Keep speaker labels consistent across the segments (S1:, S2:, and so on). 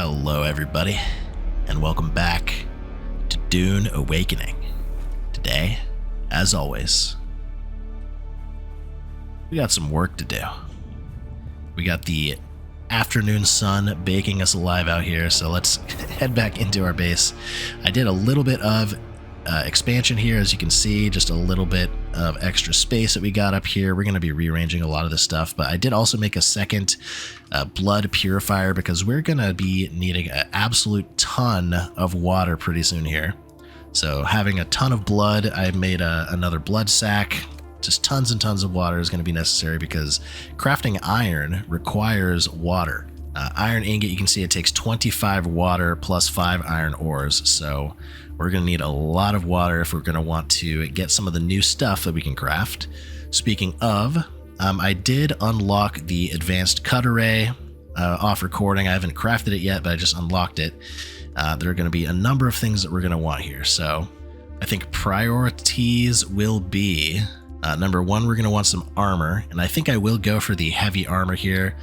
S1: Hello, everybody, and welcome back to Dune Awakening. Today, as always, we got some work to do. We got the afternoon sun baking us alive out here, so let's head back into our base. I did a little bit of expansion here, as you can see, just a little bit of extra space that we got up here. We're going to be rearranging a lot of this stuff, but I did also make a second blood purifier because we're going to be needing an absolute ton of water pretty soon here. So having a ton of blood, I made another blood sack. Just tons and tons of water is going to be necessary because crafting iron requires water. Iron ingot, you can see it takes 25 water plus 5 iron ores, so we're going to need a lot of water if we're going to want to get some of the new stuff that we can craft. Speaking of, I did unlock the advanced cut array off recording. I haven't crafted it yet, but I just unlocked it. There are going to be a number of things that we're going to want here, so I think priorities will be, number one, we're going to want some armor, and I think I will go for the heavy armor here.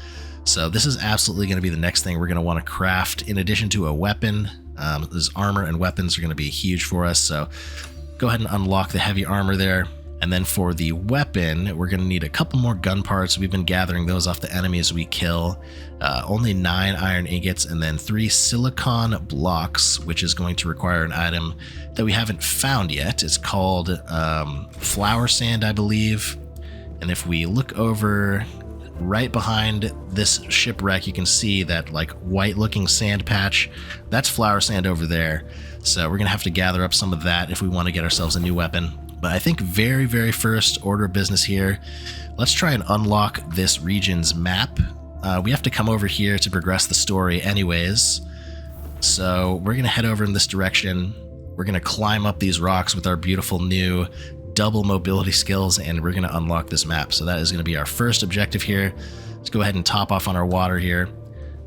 S1: So this is absolutely going to be the next thing we're going to want to craft in addition to a weapon. This armor and weapons are going to be huge for us, so go ahead and unlock the heavy armor there. And then for the weapon, we're going to need a couple more gun parts. We've been gathering those off the enemies we kill. Only 9 iron ingots and then 3 silicon blocks, which is going to require an item that we haven't found yet. It's called flower sand, I believe. And if we look over right behind this shipwreck, you can see that like white looking sand patch. That's flower sand over there. So we're gonna have to gather up some of that if we want to get ourselves a new weapon. But I think very first order of business here, let's try and unlock this region's map. We have to come over here to progress the story anyways. So we're gonna head over in this direction. We're gonna climb up these rocks with our beautiful new double mobility skills, and we're going to unlock this map. So that is going to be our first objective here. Let's go ahead and top off on our water here.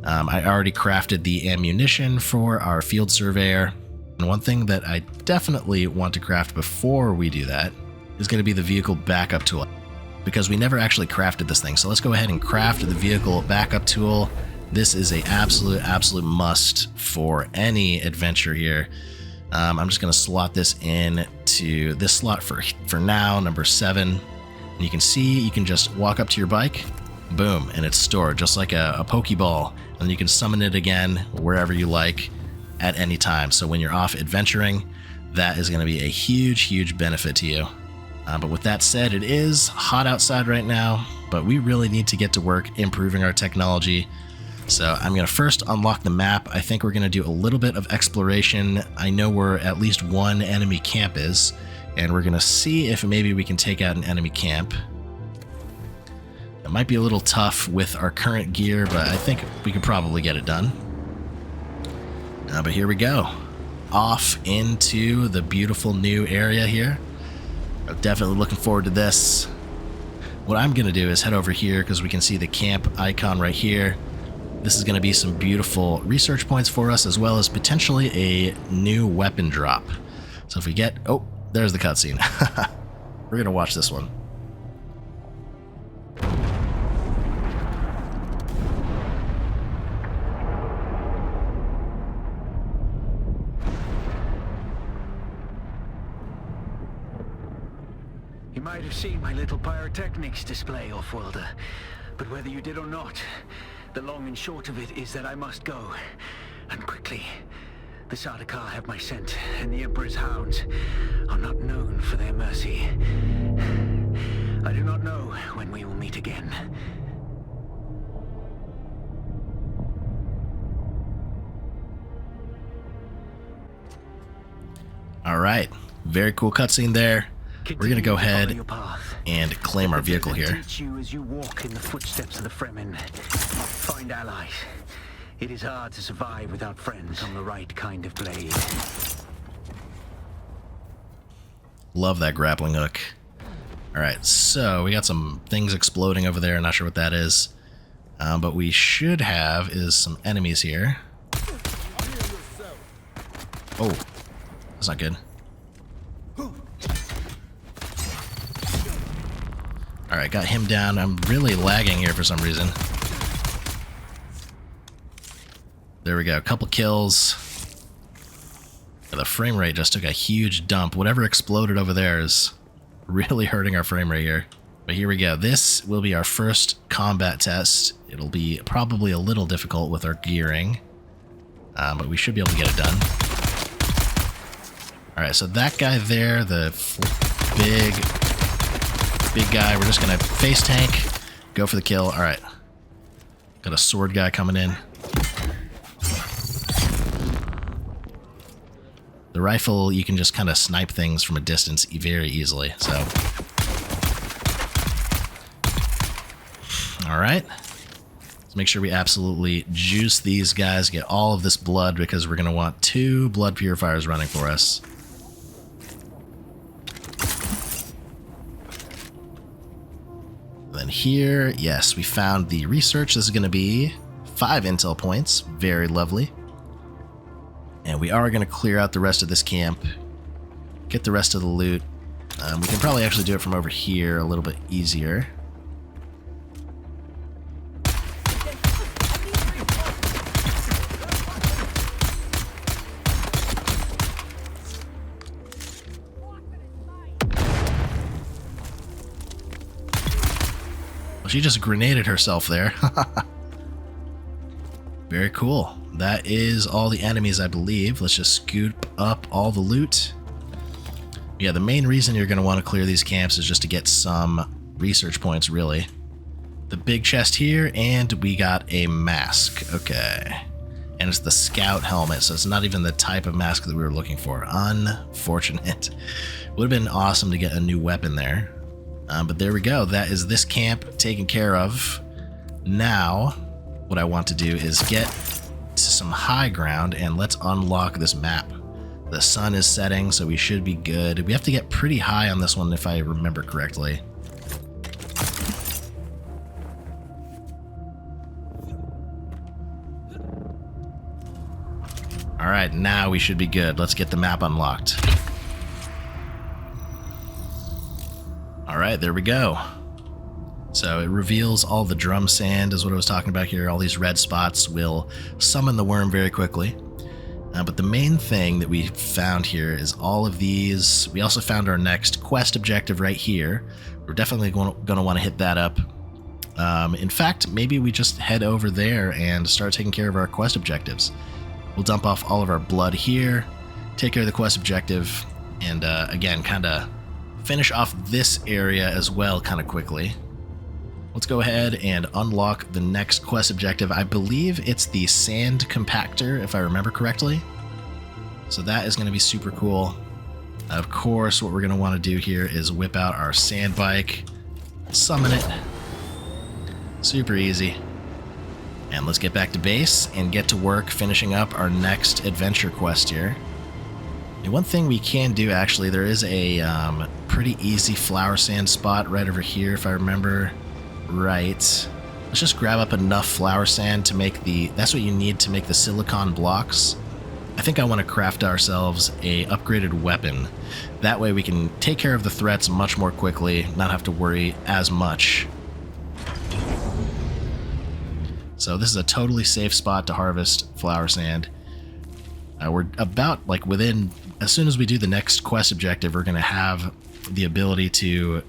S1: I already crafted the ammunition for our field surveyor. And one thing that I definitely want to craft before we do that is going to be the vehicle backup tool, because we never actually crafted this thing. So let's go ahead and craft the vehicle backup tool. This is a absolute must for any adventure here. I'm just going to slot this in to this slot for now, number 7. And you can see you can just walk up to your bike, boom, and it's stored just like a Pokeball. And you can summon it again wherever you like at any time. So when you're off adventuring, that is going to be a huge benefit to you. But with that said, it is hot outside right now, but we really need to get to work improving our technology. So I'm going to first unlock the map. I think we're going to do a little bit of exploration. I know where at least one enemy camp is, and we're going to see if maybe we can take out an enemy camp. It might be a little tough with our current gear, but I think we could probably get it done. But here we go. Off into the beautiful new area here. I'm definitely looking forward to this. What I'm going to do is head over here because we can see the camp icon right here. This is going to be some beautiful research points for us, as well as potentially a new weapon drop. So if we get... Oh, there's the cutscene. We're going to watch this one.
S2: You might have seen my little pyrotechnics display, Off-Worlder, but whether you did or not, the long and short of it is that I must go, and quickly. The Sardaukar have my scent, and the Emperor's hounds are not known for their mercy. I do not know when we will meet again.
S1: All right, very cool cutscene there. We're going to go ahead and claim our vehicle here.
S2: Teach you as you walk in the footsteps of the Fremen. Find allies. It is hard to survive without friends on the right kind of blade.
S1: Love that grappling hook. All right, so we got some things exploding over there. Not sure what that is, but we should have is some enemies here. Oh, that's not good. Alright, got him down. I'm really lagging here for some reason. There we go. A couple kills. The frame rate just took a huge dump. Whatever exploded over there is really hurting our frame rate here. But here we go. This will be our first combat test. It'll be probably a little difficult with our gearing. But we should be able to get it done. Alright, so that guy there, the big guy, we're just going to face tank, go for the kill. Alright. Got a sword guy coming in. The rifle, you can just kind of snipe things from a distance very easily, so. Alright. Let's make sure we absolutely juice these guys, get all of this blood, because we're going to want 2 blood purifiers running for us. Then here, yes, we found the research. This is going to be 5 intel points. Very lovely. And we are going to clear out the rest of this camp, get the rest of the loot. We can probably actually do it from over here a little bit easier. Well, she just grenaded herself there. Very cool. That is all the enemies, I believe. Let's just scoop up all the loot. Yeah, the main reason you're going to want to clear these camps is just to get some research points, really. The big chest here, and we got a mask. Okay. And it's the scout helmet, so it's not even the type of mask that we were looking for. Unfortunate. Would have been awesome to get a new weapon there. But there we go. That is this camp taken care of. Now, what I want to do is get to some high ground, and let's unlock this map. The sun is setting, so we should be good. We have to get pretty high on this one if I remember correctly. Alright, now we should be good. Let's get the map unlocked. Alright, there we go. So it reveals all the drum sand, is what I was talking about here. All these red spots will summon the worm very quickly. But the main thing that we found here is all of these. We also found our next quest objective right here. We're definitely going to want to hit that up. In fact, maybe we just head over there and start taking care of our quest objectives. We'll dump off all of our blood here, take care of the quest objective, and again, kind of finish off this area as well kind of quickly. Let's go ahead and unlock the next quest objective. I believe it's the sand compactor, if I remember correctly. So that is going to be super cool. Of course, what we're going to want to do here is whip out our sand bike, summon it. Super easy. And let's get back to base and get to work finishing up our next adventure quest here. And one thing we can do, actually, there is a pretty easy flower sand spot right over here, if I remember right. Let's just grab up enough flower sand to make that's what you need to make the silicon blocks. I think I want to craft ourselves a upgraded weapon. That way we can take care of the threats much more quickly, not have to worry as much. So this is a totally safe spot to harvest flower sand. We're about, like, within, as soon as we do the next quest objective, we're going to have the ability to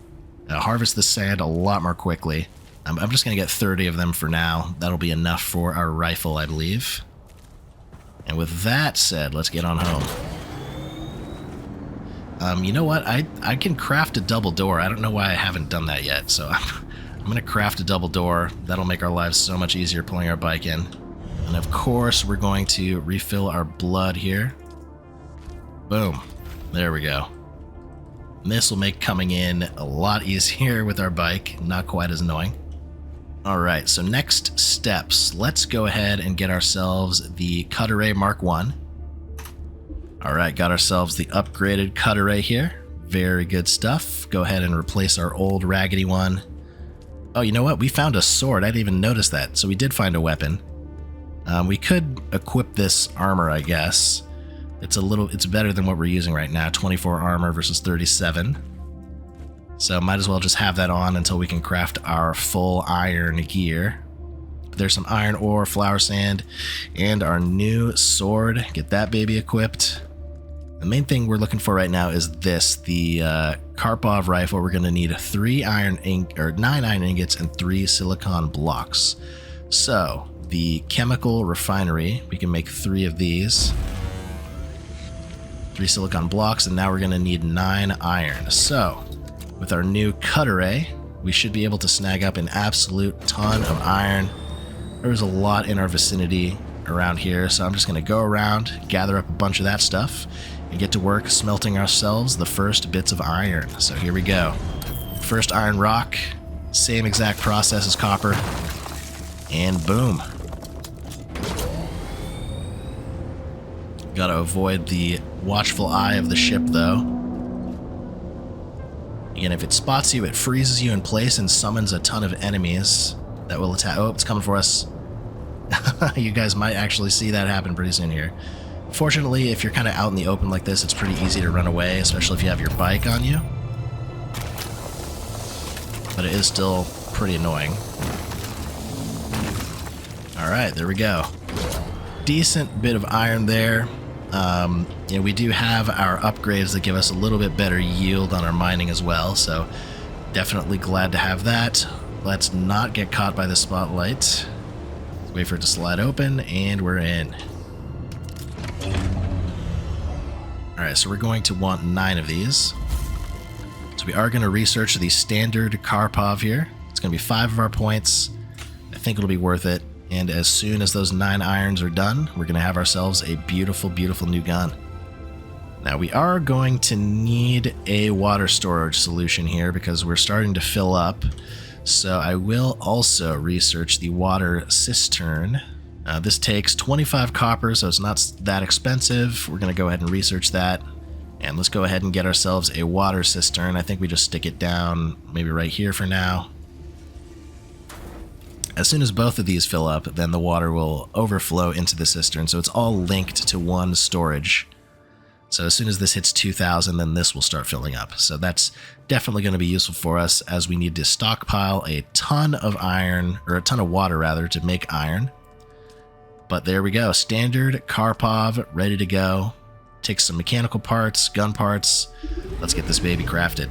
S1: harvest the sand a lot more quickly. I'm just going to get 30 of them for now. That'll be enough for our rifle, I believe. And with that said, let's get on home. You know what? I can craft a double door. I don't know why I haven't done that yet, so I'm going to craft a double door. That'll make our lives so much easier pulling our bike in. And of course, we're going to refill our blood here. Boom. There we go. And this will make coming in a lot easier with our bike, not quite as annoying. Alright, so next steps. Let's go ahead and get ourselves the cut array Mark 1. Alright, got ourselves the upgraded cut array here. Very good stuff. Go ahead and replace our old raggedy one. Oh, you know what? We found a sword. I didn't even notice that. So we did find a weapon. We could equip this armor, I guess. It's better than what we're using right now, 24 armor versus 37. So might as well just have that on until we can craft our full iron gear. There's some iron ore, flower sand, and our new sword. Get that baby equipped. The main thing we're looking for right now is this, the Karpov rifle. We're going to need 9 iron ingots and 3 silicon blocks. So the chemical refinery, we can make 3 of these. 3 silicon blocks, and now we're going to need 9 iron. So with our new cut array, we should be able to snag up an absolute ton of iron. There's a lot in our vicinity around here, so I'm just going to go around, gather up a bunch of that stuff, and get to work smelting ourselves the first bits of iron. So here we go. First iron rock, same exact process as copper, and boom. Gotta avoid the watchful eye of the ship though. Again, if it spots you, it freezes you in place and summons a ton of enemies that will attack. Oh, it's coming for us. You guys might actually see that happen pretty soon here. Fortunately, if you're kind of out in the open like this, it's pretty easy to run away, especially if you have your bike on you. But it is still pretty annoying. Alright, there we go. Decent bit of iron there. We do have our upgrades that give us a little bit better yield on our mining as well, so definitely glad to have that. Let's not get caught by the spotlight. Let's wait for it to slide open, and we're in. Alright, so we're going to want 9 of these. So we are going to research the standard Karpov here. It's going to be 5 of our points. I think it'll be worth it. And as soon as those 9 irons are done, we're going to have ourselves a beautiful, beautiful new gun. Now we are going to need a water storage solution here because we're starting to fill up. So I will also research the water cistern. This takes 25 copper, so it's not that expensive. We're going to go ahead and research that. And let's go ahead and get ourselves a water cistern. I think we just stick it down maybe right here for now. As soon as both of these fill up, then the water will overflow into the cistern. So it's all linked to one storage. So as soon as this hits 2,000, then this will start filling up. So that's definitely going to be useful for us as we need to stockpile a ton of iron, or a ton of water rather, to make iron. But there we go, standard Karpov, ready to go. Take some mechanical parts, gun parts. Let's get this baby crafted.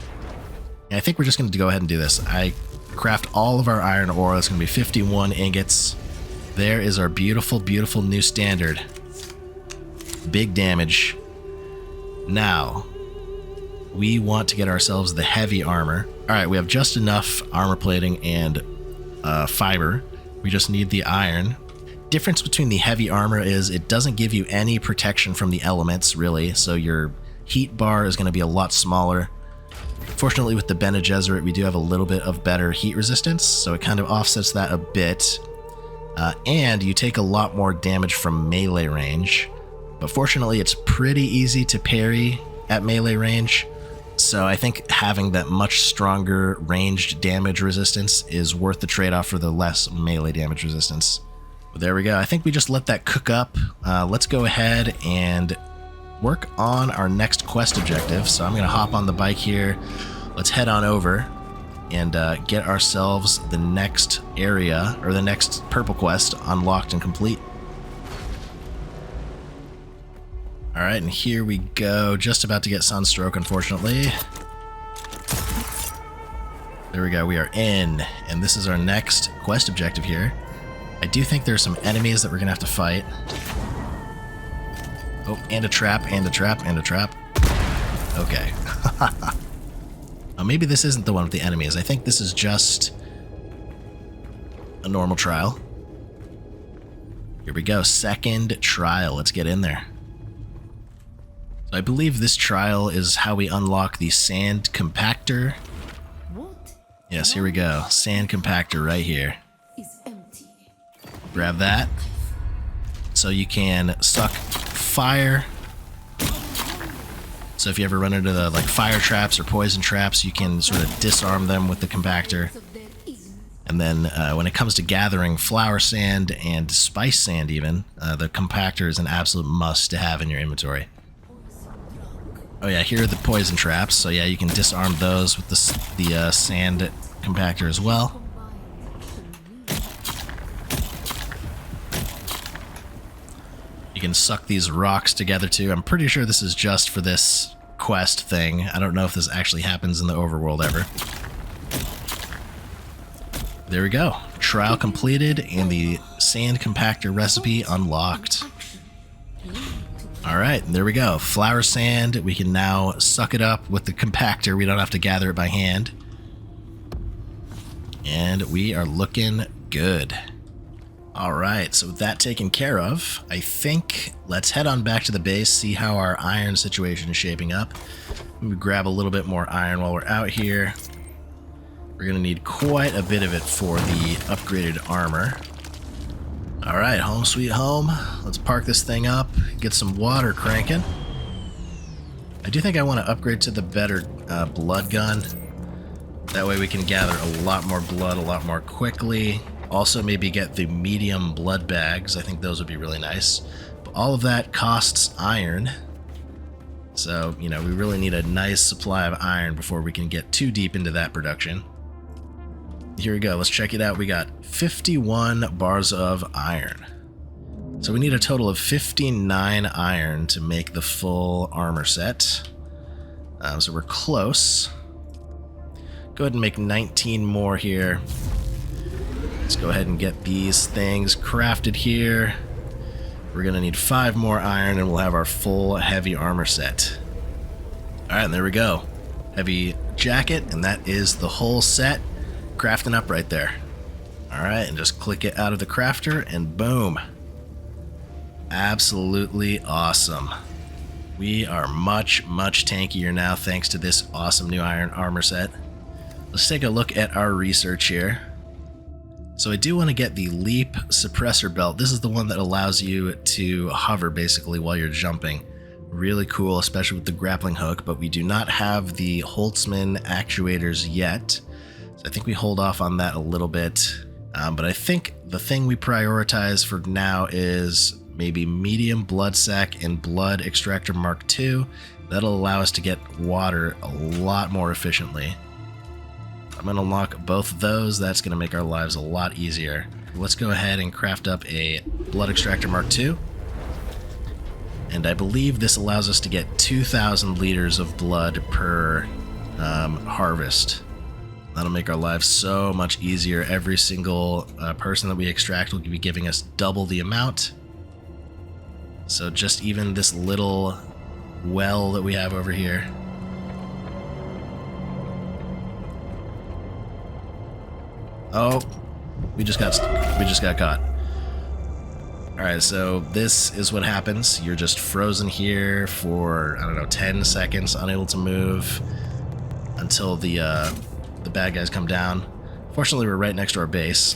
S1: And I think we're just going to go ahead and do this. I craft all of our iron ore. That's going to be 51 ingots. There is our beautiful, beautiful new standard. Big damage. Now, we want to get ourselves the heavy armor. Alright, we have just enough armor plating and fiber. We just need the iron. Difference between the heavy armor is it doesn't give you any protection from the elements, really, so your heat bar is going to be a lot smaller. Fortunately, with the Bene Gesserit, we do have a little bit of better heat resistance, so it kind of offsets that a bit. And you take a lot more damage from melee range. But fortunately, it's pretty easy to parry at melee range, so I think having that much stronger ranged damage resistance is worth the trade-off for the less melee damage resistance. But there we go. I think we just let that cook up. Let's go ahead and work on our next quest objective. So I'm going to hop on the bike here. Let's head on over and get ourselves the next area, or the next purple quest, unlocked and complete. Alright, and here we go. Just about to get sunstroke, unfortunately. There we go, we are in. And this is our next quest objective here. I do think there's some enemies that we're going to have to fight. Oh, and a trap, and a trap, and a trap. Okay. Maybe this isn't the one with the enemies. I think this is just a normal trial. Here we go, second trial. Let's get in there. So I believe this trial is how we unlock the sand compactor.
S3: What?
S1: Yes, here we go. Sand compactor right here. Grab that. So you can suck fire. So if you ever run into the fire traps or poison traps, you can sort of disarm them with the compactor. And then when it comes to gathering flower sand and spice sand even, the compactor is an absolute must to have in your inventory. Oh yeah, here are the poison traps. So yeah, you can disarm those with the sand compactor as well. You can suck these rocks together too. I'm pretty sure this is just for this quest thing. I don't know if this actually happens in the overworld ever. There we go. Trial completed and the sand compactor recipe unlocked. Alright, there we go. Flour sand. We can now suck it up with the compactor. We don't have to gather it by hand. And we are looking good. Alright, so with that taken care of, I think let's head on back to the base, see how our iron situation is shaping up. Let me grab a little bit more iron while we're out here. We're going to need quite a bit of it for the upgraded armor. Alright, home sweet home. Let's park this thing up, get some water cranking. I do think I want to upgrade to the better blood gun. That way we can gather a lot more blood a lot more quickly. Also maybe get the medium blood bags. I think those would be really nice. But all of that costs iron. So, you know, we really need a nice supply of iron before we can get too deep into that production. Here we go. Let's check it out. We got 51 bars of iron. So we need a total of 59 iron to make the full armor set. So we're close. Go ahead and make 19 more here. Let's go ahead and get these things crafted here. We're going to need 5 more iron and we'll have our full heavy armor set. Alright, and there we go. Heavy jacket, and that is the whole set crafting up right there. Alright, and just click it out of the crafter and boom. Absolutely awesome. We are much, much tankier now thanks to this awesome new iron armor set. Let's take a look at our research here. So I do want to get the leap suppressor belt. This is the one that allows you to hover basically while you're jumping. Really cool, especially with the grappling hook, but we do not have the Holtzman actuators yet. So I think we hold off on that a little bit. But I think the thing we prioritize for now is maybe medium blood sac and blood extractor Mark II. That'll allow us to get water a lot more efficiently. I'm going to unlock both of those. That's going to make our lives a lot easier. Let's go ahead and craft up a blood extractor Mark II. And I believe this allows us to get 2,000 liters of blood per harvest. That'll make our lives so much easier. Every single person that we extract will be giving us double the amount. So just even this little well that we have over here. Oh, we just got caught. All right, so this is what happens. You're just frozen here for, I don't know, 10 seconds, unable to move until the bad guys come down. Fortunately, we're right next to our base.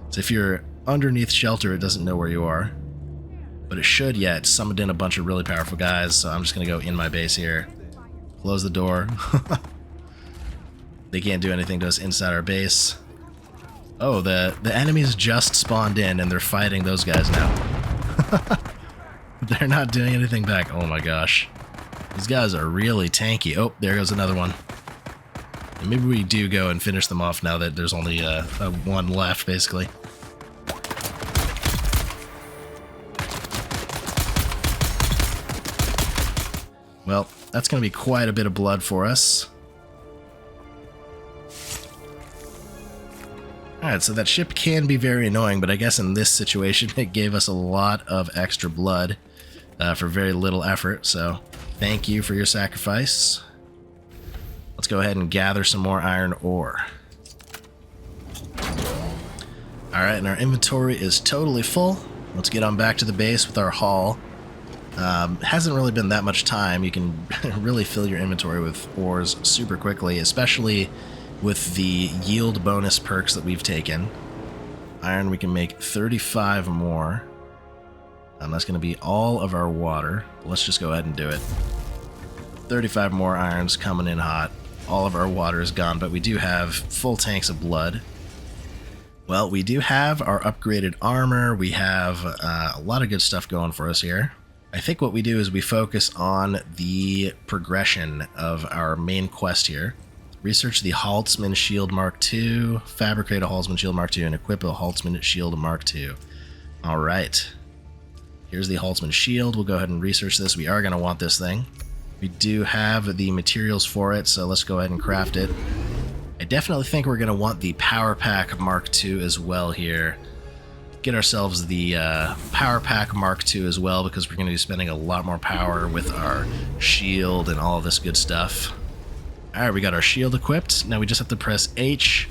S1: So if you're underneath shelter, it doesn't know where you are. But it should, yeah, it summoned in a bunch of really powerful guys, so I'm just going to go in my base here. Close the door. They can't do anything to us inside our base. Oh, the enemies just spawned in and they're fighting those guys now. They're not doing anything back. Oh my gosh. These guys are really tanky. Oh, there goes another one. And maybe we do go and finish them off now that there's only one left, basically. Well, that's going to be quite a bit of blood for us. Alright, so that ship can be very annoying, but I guess in this situation it gave us a lot of extra blood for very little effort, so thank you for your sacrifice. Let's go ahead and gather some more iron ore. Alright, and our inventory is totally full. Let's get on back to the base with our haul. Hasn't really been that much time. You can really fill your inventory with ores super quickly, especially with the yield bonus perks that we've taken. Iron, we can make 35 more. That's going to be all of our water. Let's just go ahead and do it. 35 more irons coming in hot. All of our water is gone, but we do have full tanks of blood. Well, we do have our upgraded armor. We have a lot of good stuff going for us here. I think what we do is we focus on the progression of our main quest here. Research the Holtzman Shield Mark II, fabricate a Holtzman Shield Mark II, and equip a Holtzman Shield Mark II. Alright. Here's the Haltzman shield. We'll go ahead and research this. We are going to want this thing. We do have the materials for it, so let's go ahead and craft it. I definitely think we're going to want the Power Pack Mark II as well here. Get ourselves the Power Pack Mark II as well, because we're going to be spending a lot more power with our shield and all of this good stuff. Alright, we got our shield equipped. Now we just have to press H.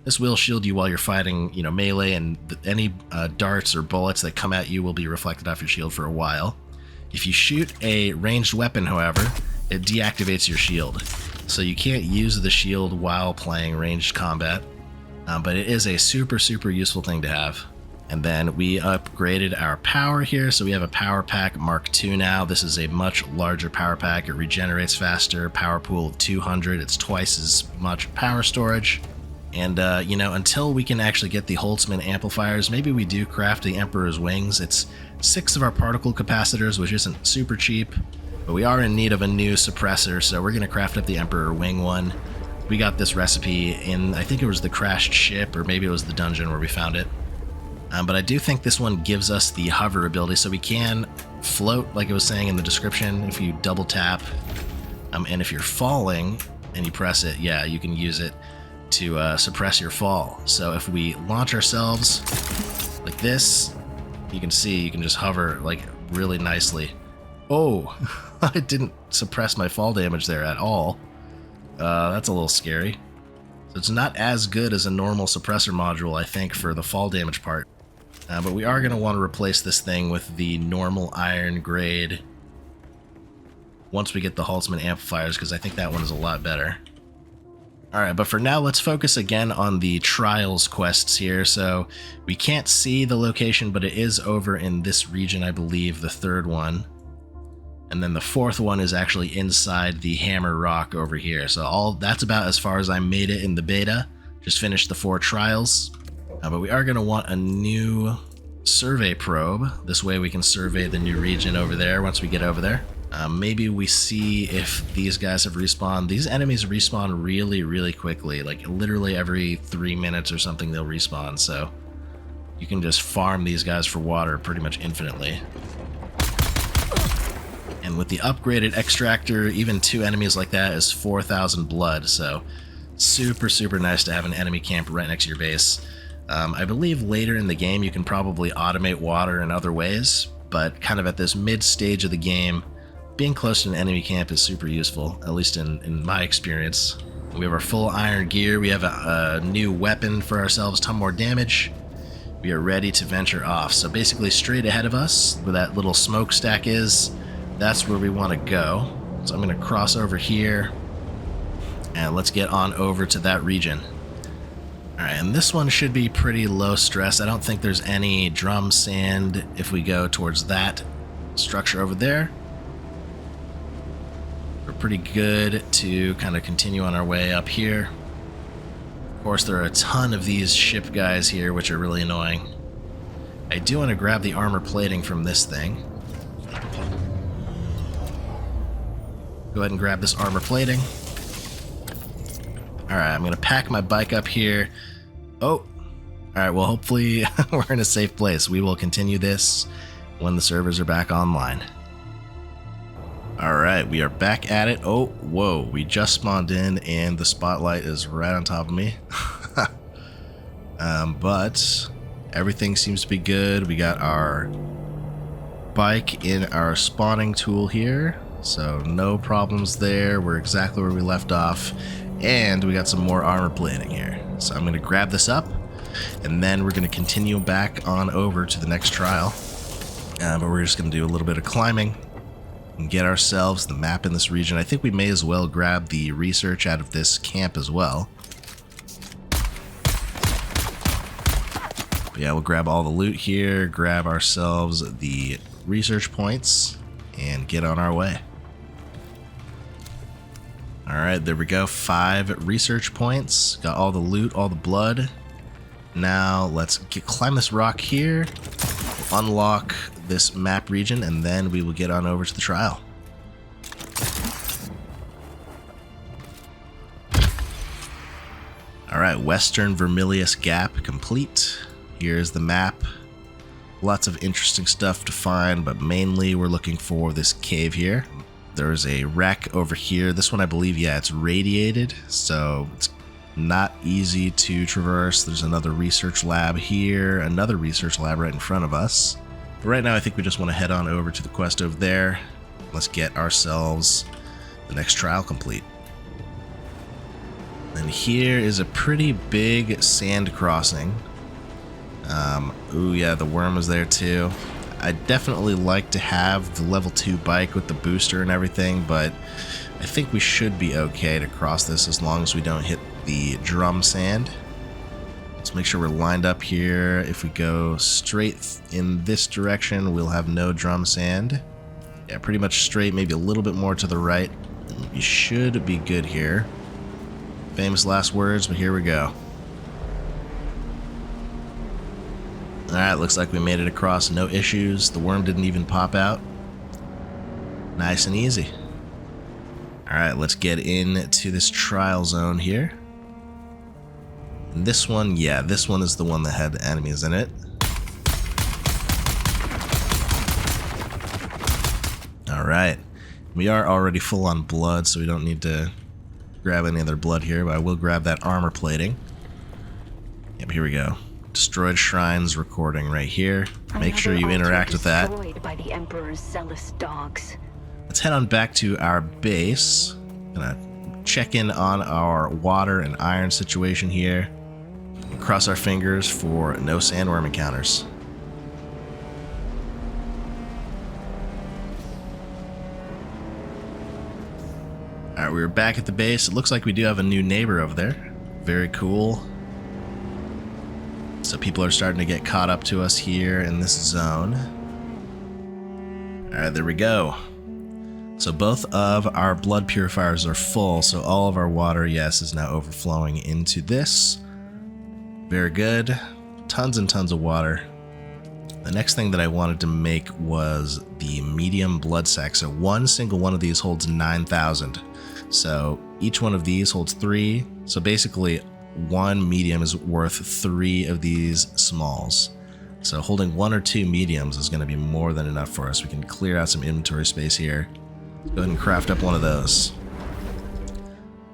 S1: This will shield you while you're fighting, melee, and any darts or bullets that come at you will be reflected off your shield for a while. If you shoot a ranged weapon, however, it deactivates your shield. So you can't use the shield while playing ranged combat, but it is a super, super useful thing to have. And then we upgraded our power here, so we have a Power Pack Mark II now. This is a much larger power pack. It regenerates faster, power pool of 200. It's twice as much power storage. And, until we can actually get the Holtzman amplifiers, maybe we do craft the Emperor's Wings. It's 6 of our particle capacitors, which isn't super cheap, but we are in need of a new suppressor, so we're going to craft up the Emperor Wing one. We got this recipe in, I think it was the crashed ship, or maybe it was the dungeon where we found it. But I do think this one gives us the hover ability, so we can float, like it was saying in the description, if you double tap. And if you're falling and you press it, yeah, you can use it to suppress your fall. So if we launch ourselves like this, you can see you can just hover like really nicely. Oh, I didn't suppress my fall damage there at all. That's a little scary. So it's not as good as a normal suppressor module, I think, for the fall damage part. But we are going to want to replace this thing with the normal iron grade once we get the Holtzman amplifiers, because I think that one is a lot better. Alright, but for now, let's focus again on the Trials quests here. So we can't see the location, but it is over in this region, I believe, the 3rd one. And then the 4th one is actually inside the Hammer Rock over here. So that's about as far as I made it in the beta. Just finished the 4 trials. But we are going to want a new survey probe. This way we can survey the new region over there once we get over there. Maybe we see if these guys have respawned. These enemies respawn really, really quickly. Like literally every 3 minutes or something they'll respawn. So you can just farm these guys for water pretty much infinitely. And with the upgraded extractor, even 2 enemies like that is 4,000 blood. So super, super nice to have an enemy camp right next to your base. I believe later in the game you can probably automate water in other ways, but kind of at this mid stage of the game, being close to an enemy camp is super useful, at least in my experience. We have our full iron gear. We have a new weapon for ourselves, ton more damage. We are ready to venture off. So basically straight ahead of us, where that little smokestack is, that's where we want to go. So I'm going to cross over here, and let's get on over to that region. Alright, and this one should be pretty low stress. I don't think there's any drum sand if we go towards that structure over there. We're pretty good to kind of continue on our way up here. Of course, there are a ton of these ship guys here, which are really annoying. I do want to grab the armor plating from this thing. Go ahead and grab this armor plating. Alright, I'm going to pack my bike up here. Oh! Alright, well hopefully we're in a safe place. We will continue this when the servers are back online. Alright, we are back at it. Oh, whoa, we just spawned in and the spotlight is right on top of me. But everything seems to be good. We got our bike in our spawning tool here, so no problems there. We're exactly where we left off. And we got some more armor plating here. So I'm going to grab this up, and then we're going to continue back on over to the next trial. But we're just going to do a little bit of climbing and get ourselves the map in this region. I think we may as well grab the research out of this camp as well. But yeah, we'll grab all the loot here, grab ourselves the research points, and get on our way. Alright, there we go. 5 research points. Got all the loot, all the blood. Now let's climb this rock here, unlock this map region, and then we will get on over to the trial. Alright, Western Vermillius Gap complete. Here's the map. Lots of interesting stuff to find, but mainly we're looking for this cave here. There's a wreck over here. This one, I believe, yeah, it's radiated, so it's not easy to traverse. There's another research lab here, another research lab right in front of us. But right now, I think we just want to head on over to the quest over there. Let's get ourselves the next trial complete. And here is a pretty big sand crossing. Ooh, yeah, the worm was there too. I'd definitely like to have the level 2 bike with the booster and everything, but I think we should be okay to cross this as long as we don't hit the drum sand. Let's make sure we're lined up here. If we go straight in this direction, we'll have no drum sand. Yeah, pretty much straight, maybe a little bit more to the right. You should be good here. Famous last words, but here we go. Alright, looks like we made it across, no issues. The worm didn't even pop out. Nice and easy. Alright, let's get into this trial zone here. And this one, yeah, this one is the one that had enemies in it. Alright, we are already full on blood, so we don't need to grab any other blood here, but I will grab that armor plating. Yep, here we go. Destroyed shrines recording right here. Make sure you interact with that.
S3: By the Emperor's zealous dogs.
S1: Let's head on back to our base. Gonna check in on our water and iron situation here. Cross our fingers for no sandworm encounters. Alright, we're back at the base. It looks like we do have a new neighbor over there. Very cool. So people are starting to get caught up to us here in this zone. Alright, there we go. So both of our blood purifiers are full, so all of our water, yes, is now overflowing into this. Very good. Tons and tons of water. The next thing that I wanted to make was the medium blood sac. So one single one of these holds 9,000. So each one of these holds 3. So basically, one medium is worth 3 of these smalls. So holding 1 or 2 mediums is going to be more than enough for us. We can clear out some inventory space here. Go ahead and craft up one of those.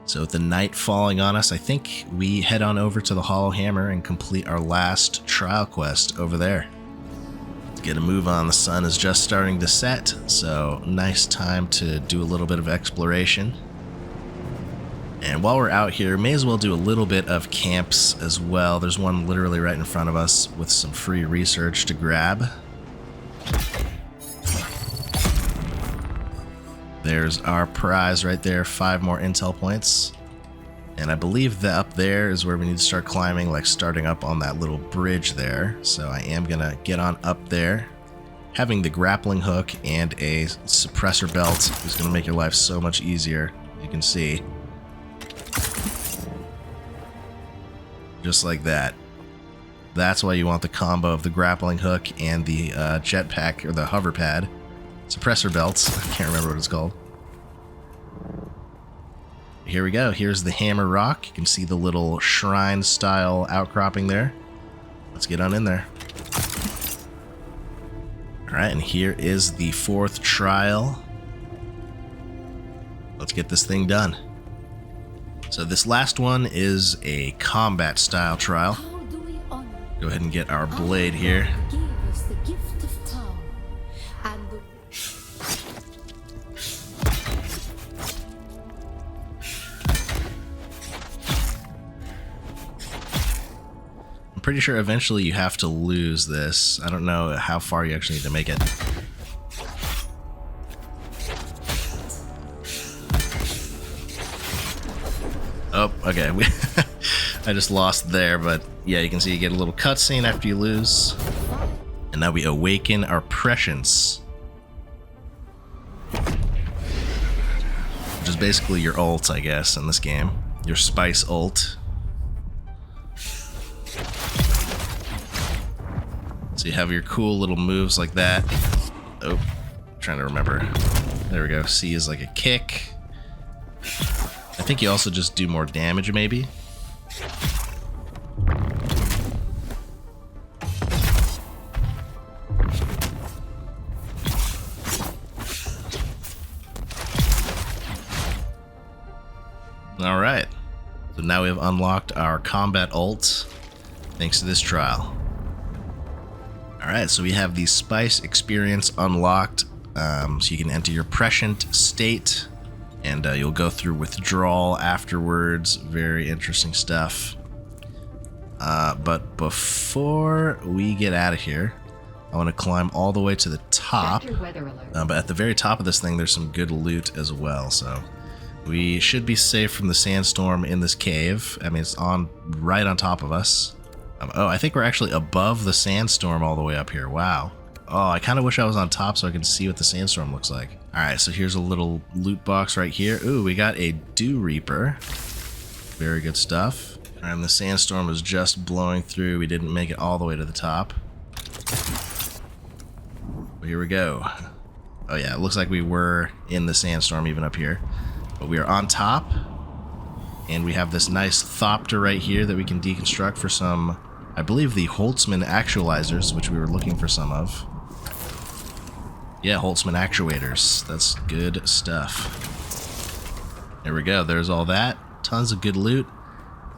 S1: So with the night falling on us, I think we head on over to the Hollow Hammer and complete our last trial quest over there. Let's get a move on. The sun is just starting to set, so nice time to do a little bit of exploration. And while we're out here, may as well do a little bit of camps as well. There's one literally right in front of us with some free research to grab. There's our prize right there, 5 more intel points. And I believe that up there is where we need to start climbing, like starting up on that little bridge there. So I am gonna get on up there. Having the grappling hook and a suppressor belt is gonna make your life so much easier, you can see. Just like that. That's why you want the combo of the grappling hook and the jetpack, or the hover pad. Suppressor belts. I can't remember what it's called. Here we go. Here's the hammer rock. You can see the little shrine style outcropping there. Let's get on in there. Alright, and here is the 4th trial. Let's get this thing done. So this last one is a combat style trial. Go ahead and get our blade here. I'm pretty sure eventually you have to lose this. I don't know how far you actually need to make it. Oh, okay. I just lost there, but yeah, you can see you get a little cutscene after you lose. And now we awaken our prescience. Which is basically your ult, I guess, in this game. Your spice ult. So you have your cool little moves like that. Oh, trying to remember. There we go. C is like a kick. I think you also just do more damage, maybe. All right. So now we have unlocked our combat ult thanks to this trial. All right, so we have the spice experience unlocked. So you can enter your prescient state, and you'll go through withdrawal afterwards. Very interesting stuff. But before we get out of here, I want to climb all the way to the top. But at the very top of this thing, there's some good loot as well. So we should be safe from the sandstorm in this cave. I mean, it's right on top of us. Oh, I think we're actually above the sandstorm all the way up here. Wow. Oh, I kind of wish I was on top so I could see what the sandstorm looks like. All right, so here's a little loot box right here. Ooh, we got a Dew Reaper. Very good stuff. And the sandstorm was just blowing through. We didn't make it all the way to the top. But here we go. Oh yeah, it looks like we were in the sandstorm even up here. But we are on top. And we have this nice Thopter right here that we can deconstruct for some, I believe, the Holtzman actualizers, which we were looking for some of. Yeah, Holtzman actuators. That's good stuff. There we go. There's all that. Tons of good loot.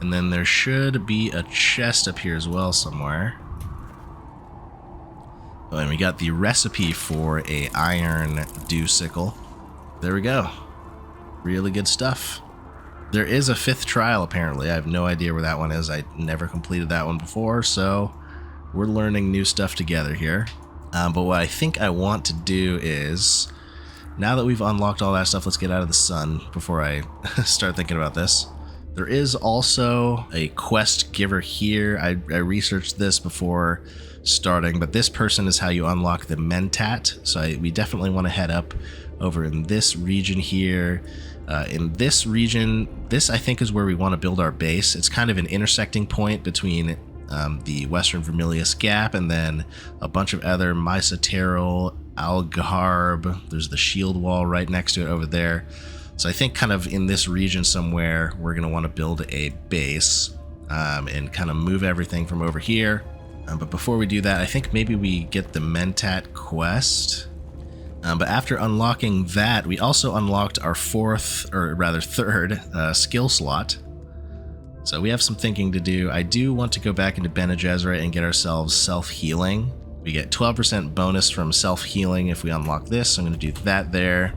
S1: And then there should be a chest up here as well somewhere. Oh, and we got the recipe for a iron dew sickle. There we go. Really good stuff. There is a 5th trial, apparently. I have no idea where that one is. I never completed that one before, so we're learning new stuff together here. But what I think I want to do is, now that we've unlocked all that stuff, let's get out of the sun before I start thinking about this. There is also a quest giver here. I researched this before starting, but this person is how you unlock the Mentat. So we definitely want to head up over in this region here. In this region, this I think is where we want to build our base. It's kind of an intersecting point between the Western Vermillius Gap and then a bunch of other Mysoterral, Algarb. There's the shield wall right next to it over there. So I think kind of in this region somewhere, we're going to want to build a base and kind of move everything from over here. But before we do that, I think maybe we get the Mentat quest. But after unlocking that, we also unlocked our third skill slot. So we have some thinking to do. I do want to go back into Bene Gesserit and get ourselves self-healing. We get 12% bonus from self-healing if we unlock this. So I'm going to do that there.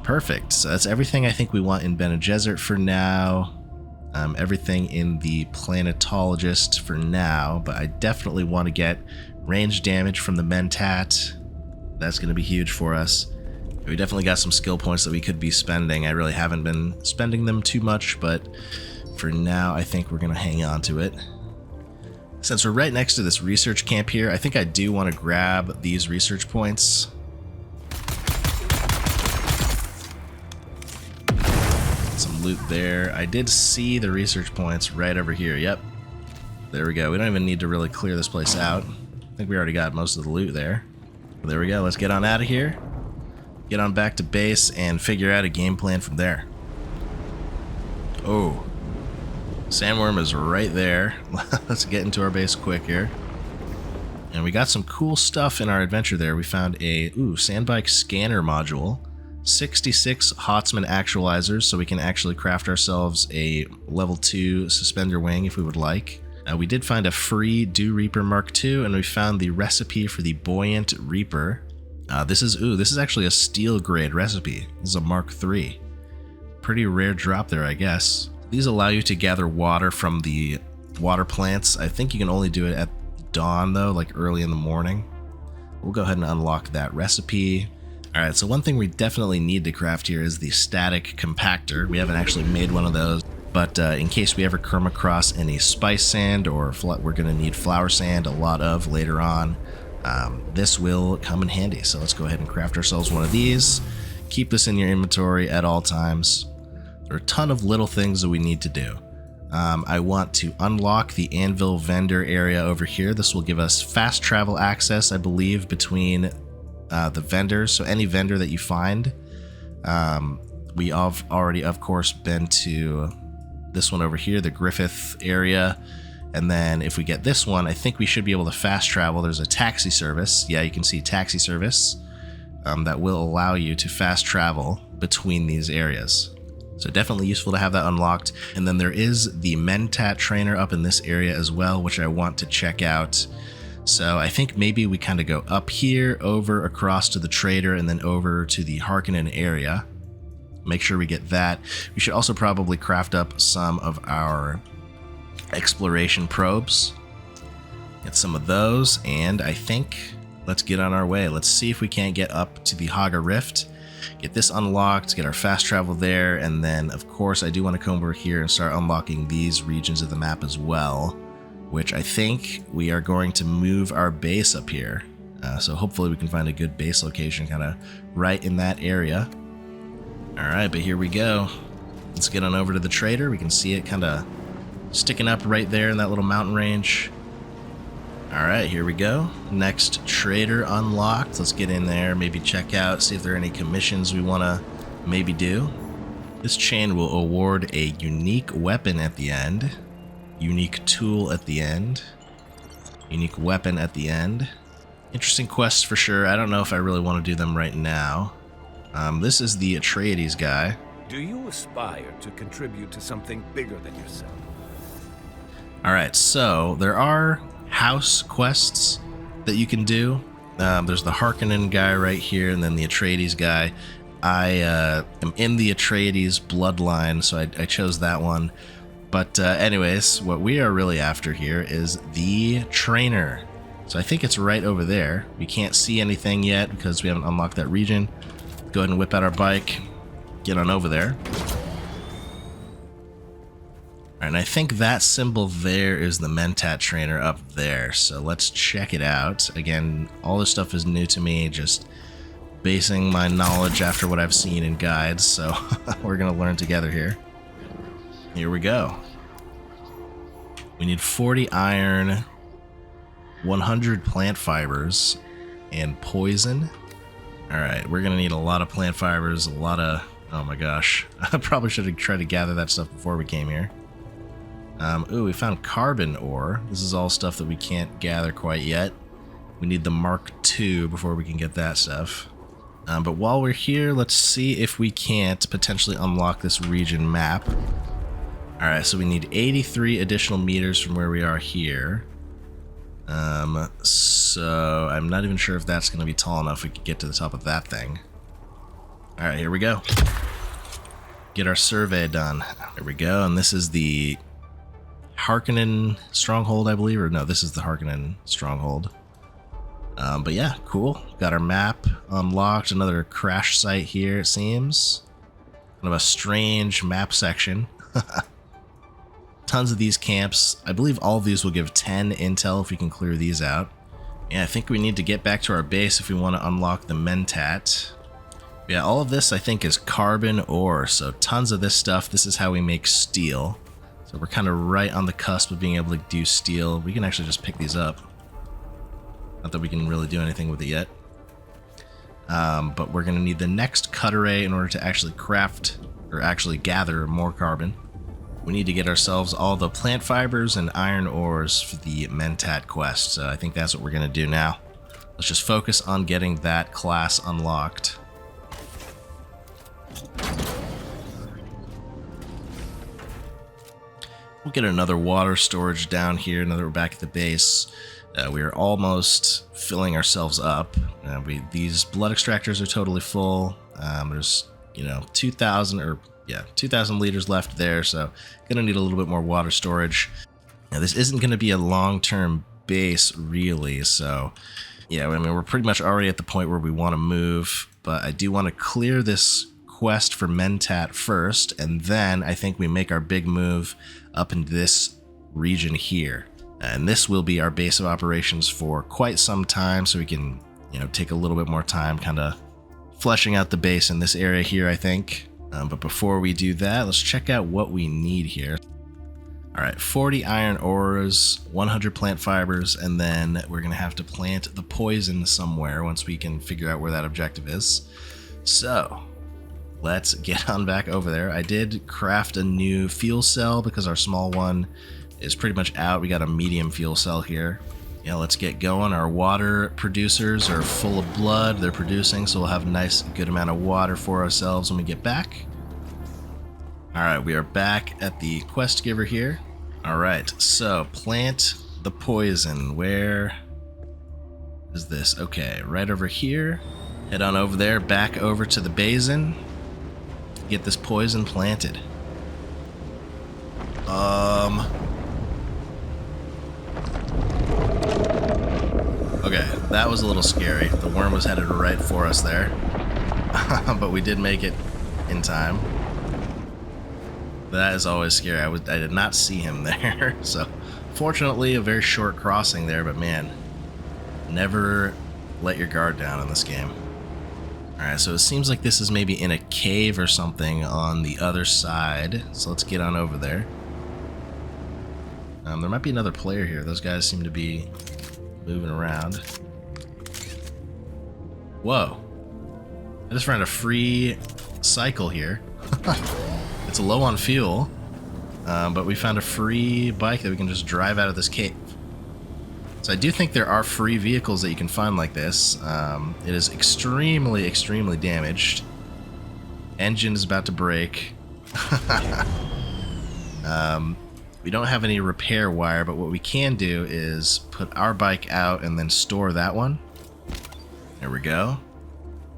S1: Perfect. So that's everything I think we want in Bene Gesserit for now. Everything in the Planetologist for now. But I definitely want to get range damage from the Mentat. That's going to be huge for us. We definitely got some skill points that we could be spending. I really haven't been spending them too much, but for now, I think we're going to hang on to it. Since we're right next to this research camp here, I think I do want to grab these research points. Some loot there. I did see the research points right over here. Yep. There we go. We don't even need to really clear this place out. I think we already got most of the loot there. There we go. Let's get on out of here. Get on back to base and figure out a game plan from there. Oh. Sandworm is right there. Let's get into our base quick here. And we got some cool stuff in our adventure there. We found a sandbike scanner module. 66 Hotzman actualizers, so we can actually craft ourselves a level 2 suspender wing if we would like. We did find a free Dew Reaper Mark II, and we found the recipe for the Buoyant Reaper. This is actually a steel grade recipe. This is a Mark III. Pretty rare drop there, I guess. These allow you to gather water from the water plants. I think you can only do it at dawn though, like early in the morning. We'll go ahead and unlock that recipe. Alright, so one thing we definitely need to craft here is the static compactor. We haven't actually made one of those. But in case we ever come across any spice sand or we're going to need flower sand a lot of later on, this will come in handy. So let's go ahead and craft ourselves one of these. Keep this in your inventory at all times. There are a ton of little things that we need to do. I want to unlock the Anvil vendor area over here. This will give us fast travel access, I believe, between the vendors. So any vendor that you find, we have already, of course, been to this one over here, the Griffith area. And then if we get this one, I think we should be able to fast travel. There's a taxi service. Yeah, you can see taxi service that will allow you to fast travel between these areas. So definitely useful to have that unlocked. And then there is the Mentat trainer up in this area as well, which I want to check out. So I think maybe we kind of go up here, over across to the trader, and then over to the Harkonnen area. Make sure we get that. We should also probably craft up some of our exploration probes. Get some of those, and I think let's get on our way. Let's see if we can't get up to the Haga Rift, get this unlocked, get our fast travel there, and then of course I do want to come over here and start unlocking these regions of the map as well, which I think we are going to move our base up here. So hopefully we can find a good base location kind of right in that area. Alright, but here we go. Let's get on over to the trader. We can see it kind of sticking up right there in that little mountain range. Alright, here we go. Next trader unlocked. Let's get in there, maybe check out, see if there are any commissions we want to maybe do. This chain will award a unique weapon at the end. Unique tool at the end. Unique weapon at the end. Interesting quests for sure. I don't know if I really want to do them right now. This is the Atreides guy.
S4: Do you aspire to contribute to something bigger than yourself?
S1: Alright, so there are house quests that you can do. There's the Harkonnen guy right here, and then the Atreides guy. I am in the Atreides bloodline, so I chose that one. But anyways, what we are really after here is the trainer. So I think it's right over there. We can't see anything yet because we haven't unlocked that region. Go ahead and whip out our bike, get on over there. And I think that symbol there is the Mentat trainer up there. So let's check it out. Again, all this stuff is new to me, just basing my knowledge after what I've seen in guides. So we're going to learn together here. Here we go. We need 40 iron, 100 plant fibers, and poison. Alright, we're going to need a lot of plant fibers, a lot of... Oh my gosh. I probably should have tried to gather that stuff before we came here. Ooh, we found carbon ore. This is all stuff that we can't gather quite yet. We need the Mark II before we can get that stuff. But while we're here, let's see if we can't potentially unlock this region map. Alright, so we need 83 additional meters from where we are here. So I'm not even sure if that's going to be tall enough we could get to the top of that thing. Alright, here we go. Get our survey done. Here we go, and this is the Harkonnen stronghold, I believe, or no, this is the Harkonnen stronghold. But yeah, cool. Got our map unlocked. Another crash site here, it seems. Kind of a strange map section. Tons of these camps. I believe all of these will give 10 intel if we can clear these out. Yeah, I think we need to get back to our base if we want to unlock the Mentat. Yeah, all of this I think is carbon ore, so tons of this stuff. This is how we make steel. So we're kind of right on the cusp of being able to do steel. We can actually just pick these up. Not that we can really do anything with it yet. But we're going to need the next cut array in order to actually craft, or actually gather more carbon. We need to get ourselves all the plant fibers and iron ores for the Mentat quest. So I think that's what we're going to do now. Let's just focus on getting that class unlocked. We'll get another water storage down here now that we're back at the base. We are almost filling ourselves up. These blood extractors are totally full. There's, 2,000 liters left there, so gonna need a little bit more water storage. Now, this isn't gonna be a long-term base, really, so yeah, I mean, we're pretty much already at the point where we want to move, but I do want to clear this quest for Mentat first, and then I think we make our big move up into this region here. And this will be our base of operations for quite some time, so we can, take a little bit more time kind of fleshing out the base in this area here, I think. But before we do that, let's check out what we need here. Alright, 40 iron ores, 100 plant fibers, and then we're going to have to plant the poison somewhere once we can figure out where that objective is. So, let's get on back over there. I did craft a new fuel cell because our small one is pretty much out. We got a medium fuel cell here. Yeah, let's get going. Our water producers are full of blood. They're producing, so we'll have a nice, good amount of water for ourselves when we get back. Alright, we are back at the quest giver here. Alright, so plant the poison. Where is this? Okay, right over here. Head on over there, back over to the basin. Get this poison planted. Okay, that was a little scary. The worm was headed right for us there. But we did make it in time. That is always scary. I did not see him there. So, fortunately, a very short crossing there, but man, never let your guard down in this game. Alright, so it seems like this is maybe in a cave or something on the other side. So let's get on over there. There might be another player here. Those guys seem to be moving around. Whoa. I just found a free cycle here. It's low on fuel, but we found a free bike that we can just drive out of this cave. So I do think there are free vehicles that you can find like this. It is extremely, extremely damaged. Engine is about to break. We don't have any repair wire, but what we can do is put our bike out and then store that one. There we go.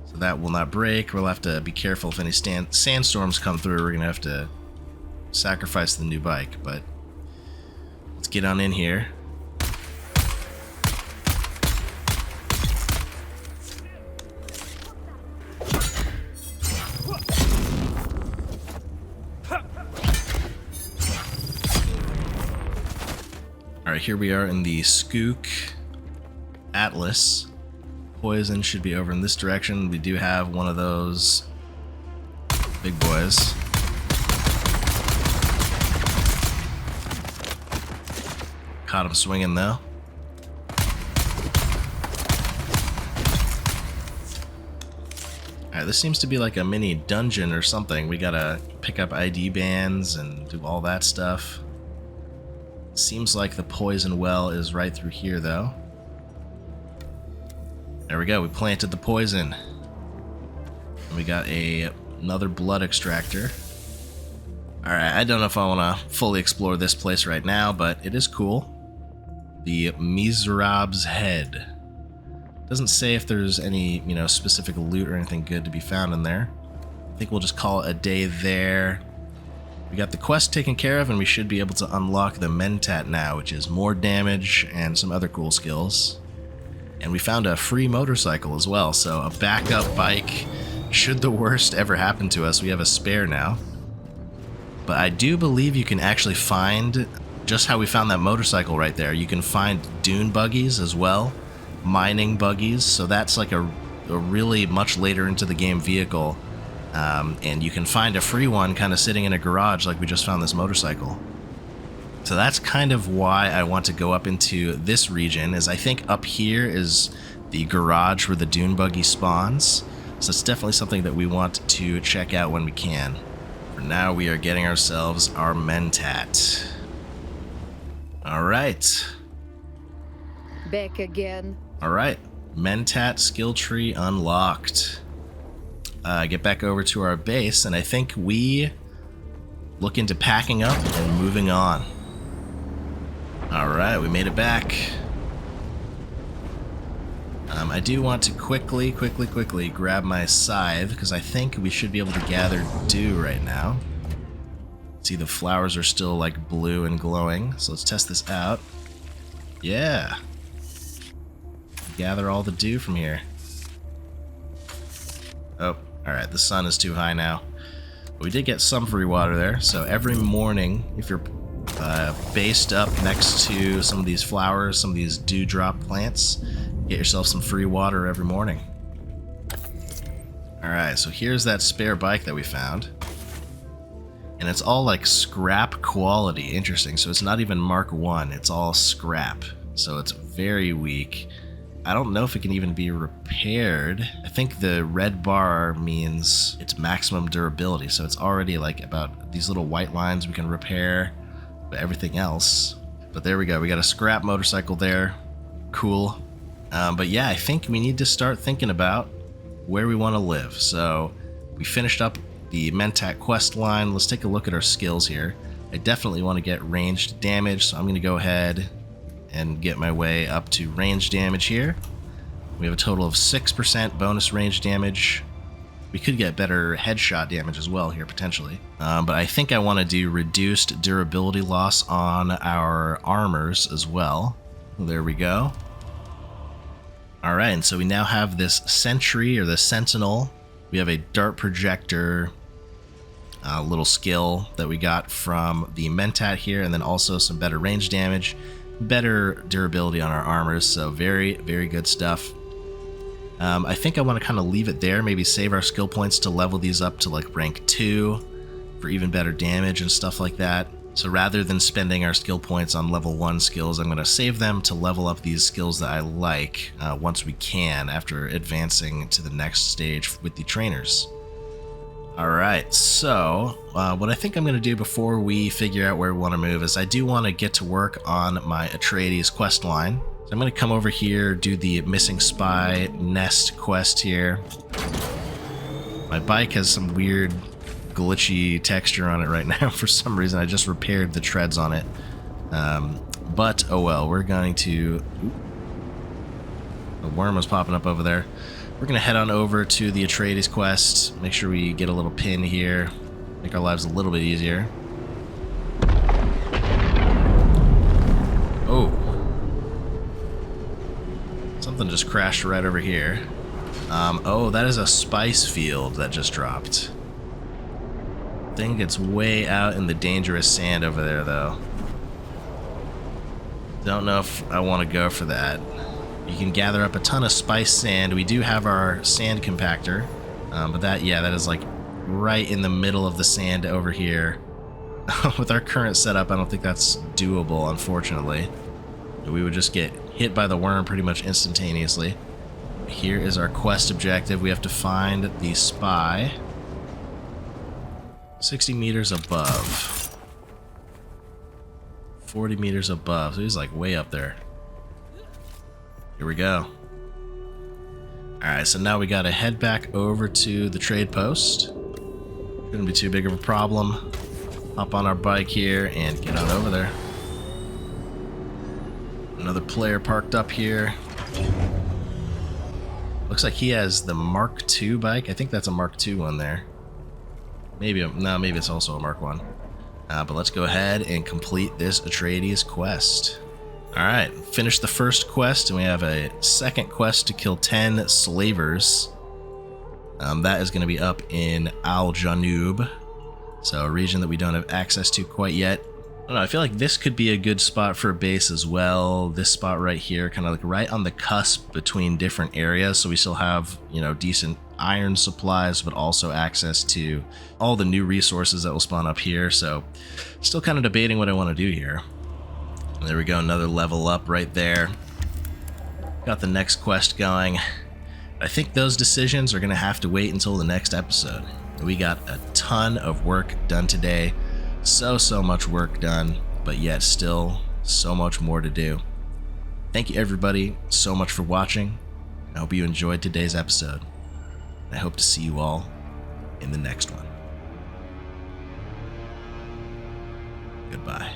S1: So that will not break. We'll have to be careful if any sandstorms come through. We're going to have to sacrifice the new bike, but let's get on in here. Alright, here we are in the Skook Atlas. Poison should be over in this direction. We do have one of those big boys. Caught him swinging though. Alright, this seems to be like a mini dungeon or something. We gotta pick up ID bands and do all that stuff. Seems like the poison well is right through here though. There we go, we planted the poison. And we got another blood extractor. Alright, I don't know if I want to fully explore this place right now, but it is cool. The Miserab's Head. Doesn't say if there's any, specific loot or anything good to be found in there. I think we'll just call it a day there. We got the quest taken care of, and we should be able to unlock the Mentat now, which is more damage and some other cool skills. And we found a free motorcycle as well, so a backup bike. Should the worst ever happen to us, we have a spare now. But I do believe you can actually find, just how we found that motorcycle right there, you can find dune buggies as well, mining buggies, so that's like a really much later into the game vehicle. And you can find a free one kind of sitting in a garage like we just found this motorcycle. So that's kind of why I want to go up into this region, is I think up here is the garage where the dune buggy spawns. So it's definitely something that we want to check out when we can. For now, we are getting ourselves our Mentat. Alright.
S5: Back again.
S1: Alright. Mentat skill tree unlocked. Get back over to our base, and I think we look into packing up and moving on. Alright, we made it back. I do want to quickly grab my scythe, because I think we should be able to gather dew right now. See, the flowers are still like blue and glowing, so let's test this out. Yeah. Gather all the dew from here. Oh, alright, the sun is too high now. But we did get some free water there, so every morning, if you're based up next to some of these flowers, some of these dewdrop plants, get yourself some free water every morning. Alright, so here's that spare bike that we found. And it's all like scrap quality. Interesting, so it's not even Mark 1, it's all scrap. So it's very weak. I don't know if it can even be repaired. I think the red bar means it's maximum durability, so it's already like about these little white lines we can repair, but everything else. But there we go, we got a scrap motorcycle there. Cool. But yeah, I think we need to start thinking about where we want to live. So we finished up the Mentat quest line. Let's take a look at our skills here. I definitely want to get ranged damage, so I'm going to go ahead and get my way up to range damage here. We have a total of 6% bonus range damage. We could get better headshot damage as well here, potentially. But I think I want to do reduced durability loss on our armors as well. There we go. Alright, and so we now have this sentry, or the sentinel. We have a dart projector little skill that we got from the Mentat here, and then also some better range damage, better durability on our armors, so very, very good stuff. I think I want to kind of leave it there, maybe save our skill points to level these up to like rank 2 for even better damage and stuff like that. So rather than spending our skill points on level 1 skills, I'm going to save them to level up these skills that I like once we can after advancing to the next stage with the trainers. Alright, so what I think I'm going to do before we figure out where we want to move is I do want to get to work on my Atreides quest line. So I'm going to come over here, do the Missing Spy Nest quest here. My bike has some weird glitchy texture on it right now for some reason. I just repaired the treads on it. But, oh well, we're going to... The worm was popping up over there. We're going to head on over to the Atreides quest, make sure we get a little pin here, make our lives a little bit easier. Oh. Something just crashed right over here. Oh, that is a spice field that just dropped. Thing gets way out in the dangerous sand over there, though. Don't know if I want to go for that. You can gather up a ton of spice sand. We do have our sand compactor, but that is like right in the middle of the sand over here. With our current setup, I don't think that's doable, unfortunately. We would just get hit by the worm pretty much instantaneously. Here is our quest objective. We have to find the spy 60 meters above. 40 meters above. So he's like way up there. Here we go. Alright, so now we gotta head back over to the trade post. Shouldn't be too big of a problem. Hop on our bike here and get on over there. Another player parked up here. Looks like he has the Mark II bike. I think that's a Mark II one there. Maybe, no, maybe it's also a Mark 1. But let's go ahead and complete this Atreides quest. Alright, finish the first quest, and we have a second quest to kill 10 slavers. That is going to be up in Al Janub, so a region that we don't have access to quite yet. I don't know, I feel like this could be a good spot for a base as well. This spot right here, kind of like right on the cusp between different areas, so we still have, you know, decent iron supplies, but also access to all the new resources that will spawn up here. So still kind of debating what I want to do here. And there we go, another level up right there. Got the next quest going. I think those decisions are going to have to wait until the next episode. We got a ton of work done today. So much work done, but yet still so much more to do. Thank you everybody so much for watching. I hope you enjoyed today's episode. I hope to see you all in the next one. Goodbye.